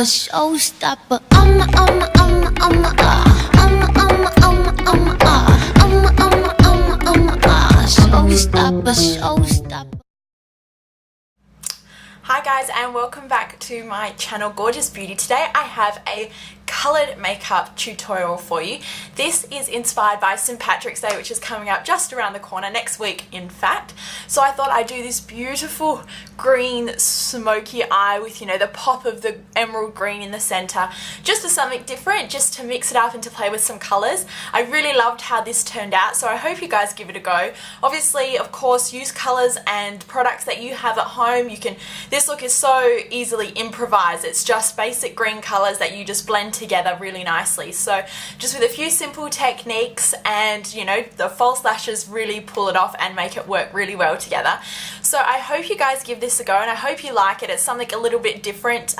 showstopper. Showstopper. Hi guys, and welcome back to my channel gawJessbeauty. Today I have a coloured makeup tutorial for you. This is inspired by St. Patrick's Day, which is coming up just around the corner, next week in fact. So I thought I'd do this beautiful green smoky eye with, you know, the pop of the emerald green in the centre, just as something different, just to mix it up and to play with some colours. I really loved how this turned out, so I hope you guys give it a go. Obviously, of course, use colours and products that you have at home. This look is so easily improvised. It's just basic green colours that you just blend together really nicely. So just with a few simple techniques and, you know, the false lashes really pull it off and make it work really well together. So I hope you guys give this a go and I hope you like it. It's something a little bit different.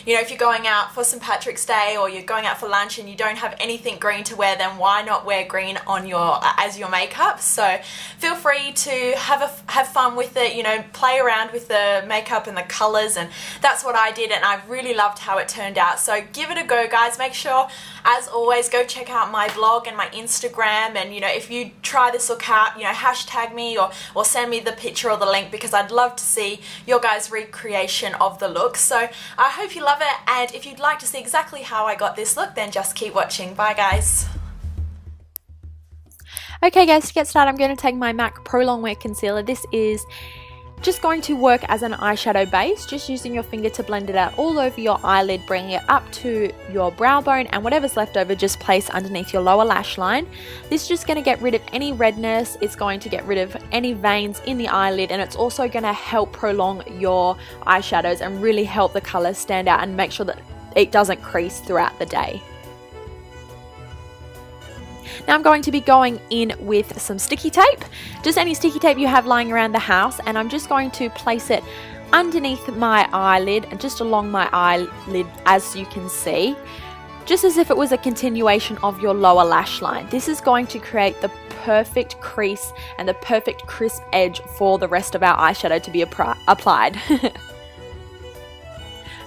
You know, if you're going out for St. Patrick's Day or you're going out for lunch and you don't have anything green to wear, then why not wear green on your as your makeup? So feel free to have fun with it, you know, play around with the makeup and the colours, and that's what I did and I really loved how it turned out. So give it a go guys. Make sure, as always, go check out my blog and my Instagram, and, you know, if you try this look out, you know, hashtag me or send me the picture or the link, because I'd love to see your guys' recreation of the look. So I hope you love it, and if you'd like to see exactly how I got this look, then just keep watching. Bye guys. Okay guys, to get started I'm going to take my MAC Prolong Wear Concealer. This is just going to work as an eyeshadow base, just using your finger to blend it out all over your eyelid, bringing it up to your brow bone, and whatever's left over just place underneath your lower lash line. This is just going to get rid of any redness, it's going to get rid of any veins in the eyelid, and it's also going to help prolong your eyeshadows and really help the colours stand out and make sure that it doesn't crease throughout the day. Now I'm going to be going in with some sticky tape, just any sticky tape you have lying around the house, and I'm just going to place it underneath my eyelid and just along my eyelid, as you can see, just as if it was a continuation of your lower lash line. This is going to create the perfect crease and the perfect crisp edge for the rest of our eyeshadow to be applied.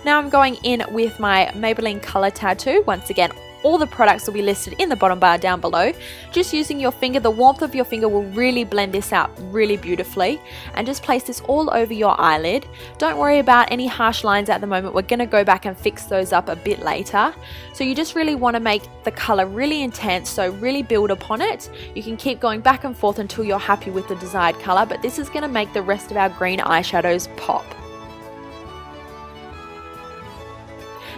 Now I'm going in with my Maybelline Colour Tattoo. Once again, all the products will be listed in the bottom bar down below. Just using your finger, the warmth of your finger will really blend this out really beautifully, and just place this all over your eyelid. Don't worry about any harsh lines at the moment. We're going to go back and fix those up a bit later. So you just really want to make the color really intense, so really build upon it. You can keep going back and forth until you're happy with the desired color, but this is going to make the rest of our green eyeshadows pop.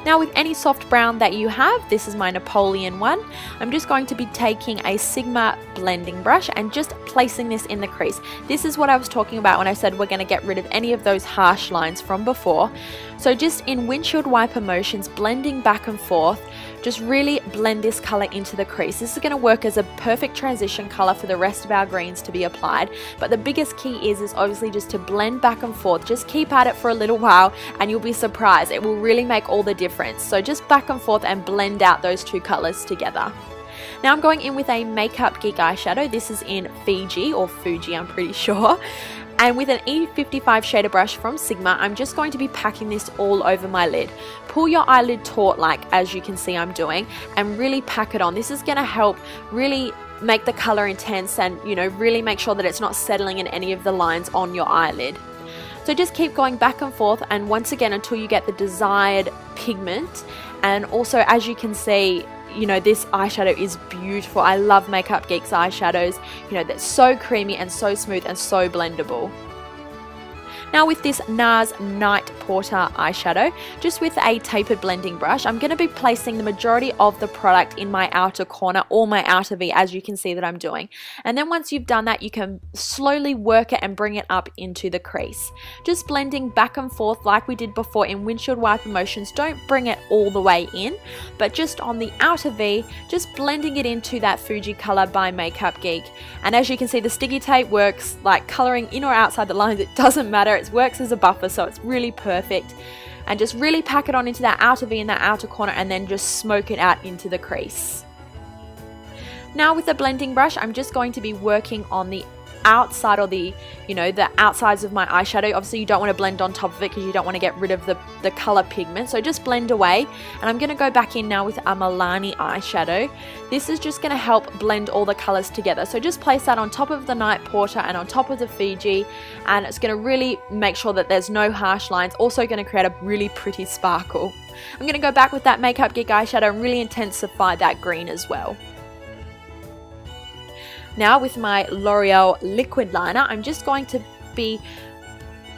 Now with any soft brown that you have, this is my Napoleon one, I'm just going to be taking a Sigma blending brush and just placing this in the crease. This is what I was talking about when I said we're going to get rid of any of those harsh lines from before. So just in windshield wiper motions, blending back and forth, just really blend this color into the crease. This is going to work as a perfect transition color for the rest of our greens to be applied. But the biggest key is obviously just to blend back and forth. Just keep at it for a little while and you'll be surprised. It will really make all the difference. So just back and forth and blend out those two colors together. Now I'm going in with a Makeup Geek eyeshadow. This is in Fiji or Fuji, I'm pretty sure. And with an E55 shader brush from Sigma, I'm just going to be packing this all over my lid. Pull your eyelid taut, like as you can see I'm doing, and really pack it on. This is going to help really make the color intense and, you know, really make sure that it's not settling in any of the lines on your eyelid. So just keep going back and forth, and once again until you get the desired pigment. And also, as you can see, you know, this eyeshadow is beautiful. I love Makeup Geek's eyeshadows. You know, they're so creamy and so smooth and so blendable. Now with this Nars Night Porter eyeshadow, just with a tapered blending brush, I'm going to be placing the majority of the product in my outer corner or my outer V, as you can see that I'm doing. And then once you've done that, you can slowly work it and bring it up into the crease. Just blending back and forth like we did before in windshield wiper motions. Don't bring it all the way in, but just on the outer V, just blending it into that Fuji color by Makeup Geek. And as you can see, the sticky tape works like coloring in or outside the lines. It doesn't matter. It works as a buffer, so it's really perfect. And just really pack it on into that outer V in that outer corner, and then just smoke it out into the crease. Now with the blending brush, I'm just going to be working on the outside, or the, you know, the outsides of my eyeshadow. Obviously you don't want to blend on top of it because you don't want to get rid of the color pigment, so just blend away. And I'm going to go back in now with a Milani eyeshadow. This is just going to help blend all the colors together, so just place that on top of the Night Porter and on top of the Fuji, and it's going to really make sure that there's no harsh lines, also going to create a really pretty sparkle. I'm going to go back with that Makeup Geek eyeshadow and really intensify that green as well. Now with my L'Oreal liquid liner, I'm just going to be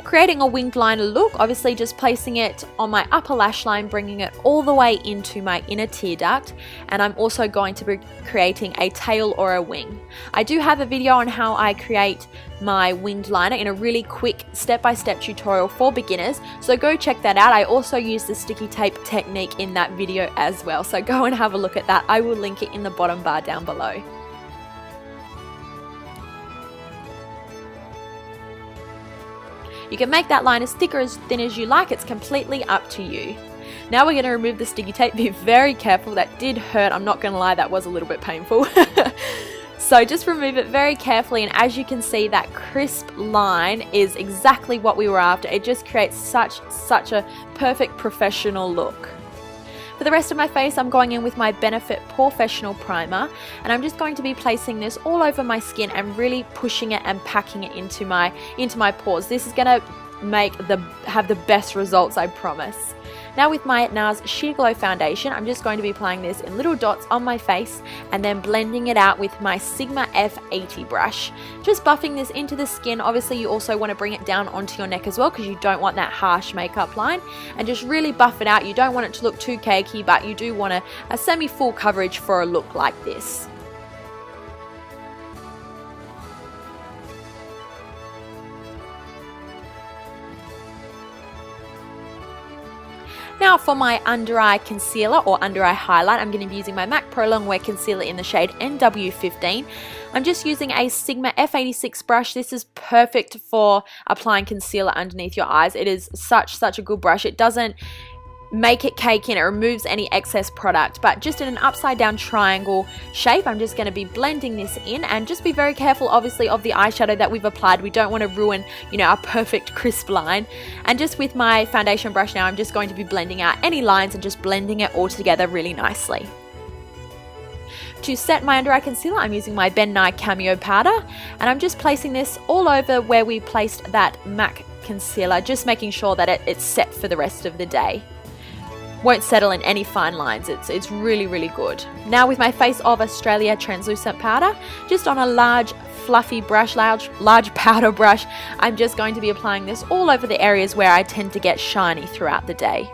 creating a winged liner look, obviously just placing it on my upper lash line, bringing it all the way into my inner tear duct, and I'm also going to be creating a tail or a wing. I do have a video on how I create my winged liner in a really quick step-by-step tutorial for beginners, so go check that out. I also use the sticky tape technique in that video as well, so go and have a look at that. I will link it in the bottom bar down below. You can make that line as thick or as thin as you like, it's completely up to you. Now we're going to remove the sticky tape. Be very careful, that did hurt, I'm not going to lie, that was a little bit painful. So just remove it very carefully, and as you can see, that crisp line is exactly what we were after. It just creates such a perfect professional look. For the rest of my face, I'm going in with my Benefit Pore-fessional primer, and I'm just going to be placing this all over my skin and really pushing it and packing it into my pores. This is going to have the best results, I promise. Now with my Nars Sheer Glow foundation, I'm just going to be applying this in little dots on my face and then blending it out with my Sigma F80 brush. Just buffing this into the skin. Obviously you also want to bring it down onto your neck as well because you don't want that harsh makeup line, and just really buff it out. You don't want it to look too cakey, but you do want a semi-full coverage for a look like this. Now for my under eye concealer or under eye highlight, I'm going to be using my MAC Prolong Wear Concealer in the shade NW15. I'm just using a Sigma F86 brush. This is perfect for applying concealer underneath your eyes. It is such a good brush. It doesn't make it cake in, it removes any excess product, but just in an upside down triangle shape. I'm just going to be blending this in, and just be very careful obviously of the eyeshadow that we've applied. We don't want to ruin, you know, our perfect crisp line. And just with my foundation brush now, I'm just going to be blending out any lines and just blending it all together really nicely. To set my under eye concealer, I'm using my Nye Cameo Powder, and I'm just placing this all over where we placed that MAC concealer, just making sure that it's set for the rest of the day. Won't settle in any fine lines. It's really good. Now with my Face of Australia translucent powder, just on a large fluffy brush, large powder brush, I'm just going to be applying this all over the areas where I tend to get shiny throughout the day.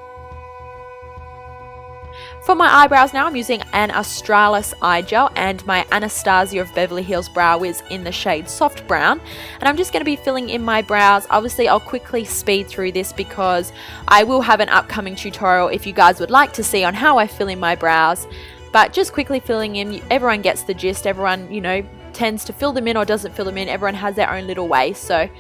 For my eyebrows now, I'm using an Australis eye gel and my Anastasia of Beverly Hills Brow Wiz in the shade Soft Brown. And I'm just going to be filling in my brows. Obviously, I'll quickly speed through this because I will have an upcoming tutorial if you guys would like to see on how I fill in my brows. But just quickly filling in, everyone gets the gist. Everyone, you know, tends to fill them in or doesn't fill them in. Everyone has their own little way. So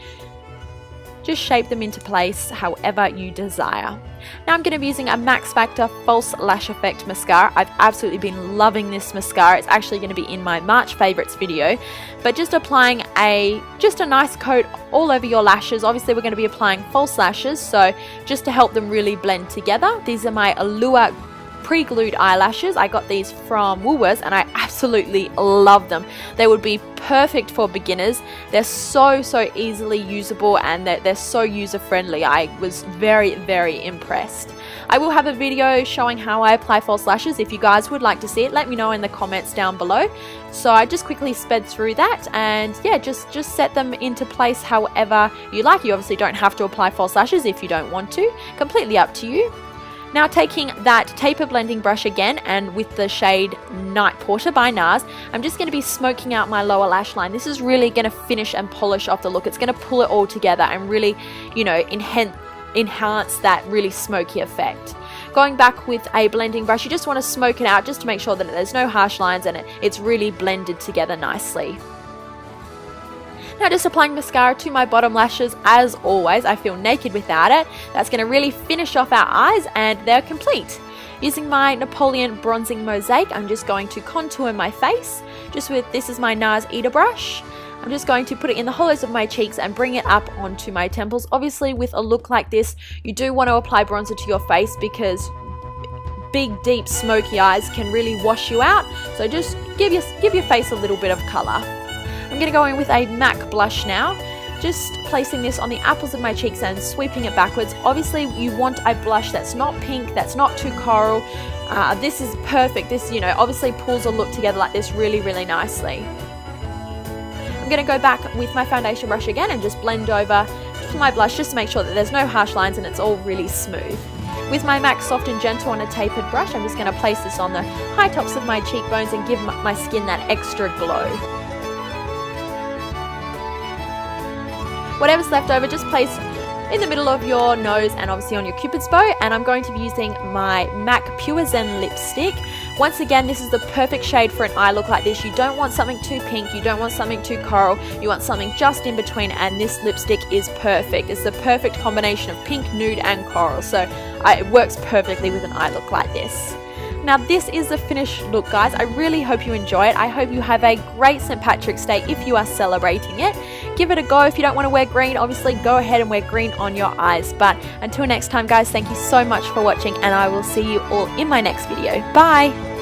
just shape them into place however you desire. Now I'm going to be using a Maxfactor False Lash Effect Mascara. I've absolutely been loving this mascara. It's actually going to be in my March favorites video. But just applying a nice coat all over your lashes. Obviously we're going to be applying false lashes, so just to help them really blend together. These are my Allure pre-glued eyelashes. I got these from Woolworths and I absolutely love them. They would be perfect for beginners. They're so easily usable, and they're so user friendly. I was very impressed. I will have a video showing how I apply false lashes. If you guys would like to see it, let me know in the comments down below. So I just quickly sped through that, and yeah, just set them into place however you like. You obviously don't have to apply false lashes if you don't want to. Completely up to you. Now taking that taper blending brush again, and with the shade Night Porter by Nars, I'm just going to be smoking out my lower lash line. This is really going to finish and polish off the look. It's going to pull it all together and really, you know, enhance that really smoky effect. Going back with a blending brush, you just want to smoke it out just to make sure that there's no harsh lines and it's really blended together nicely. Now just applying mascara to my bottom lashes. As always, I feel naked without it. That's going to really finish off our eyes, and they're complete. Using my Napoleon bronzing Mosaic, I'm just going to contour my face. This is my Nars Eater brush. I'm just going to put it in the hollows of my cheeks and bring it up onto my temples. Obviously, with a look like this, you do want to apply bronzer to your face because big, deep, smoky eyes can really wash you out. So just give your face a little bit of color. I'm going to go in with a MAC blush now. Just placing this on the apples of my cheeks and sweeping it backwards. Obviously, you want a blush that's not pink, that's not too coral. This is perfect. This, obviously pulls a look together like this really, really nicely. I'm going to go back with my foundation brush again and just blend over my blush just to make sure that there's no harsh lines and it's all really smooth. With my MAC Soft and Gentle on a tapered brush, I'm just going to place this on the high tops of my cheekbones and give my skin that extra glow. Whatever's left over, just place in the middle of your nose and obviously on your Cupid's bow, and I'm going to be using my MAC Pure Zen lipstick. Once again, this is the perfect shade for an eye look like this. You don't want something too pink, you don't want something too coral, you want something just in between, and this lipstick is perfect. It's the perfect combination of pink, nude and coral, so it works perfectly with an eye look like this. Now this is the finished look, guys. I really hope you enjoy it. I hope you have a great St. Patrick's Day if you are celebrating it. Give it a go. If you don't want to wear green, obviously go ahead and wear green on your eyes. But until next time, guys, thank you so much for watching, and I will see you all in my next video. Bye!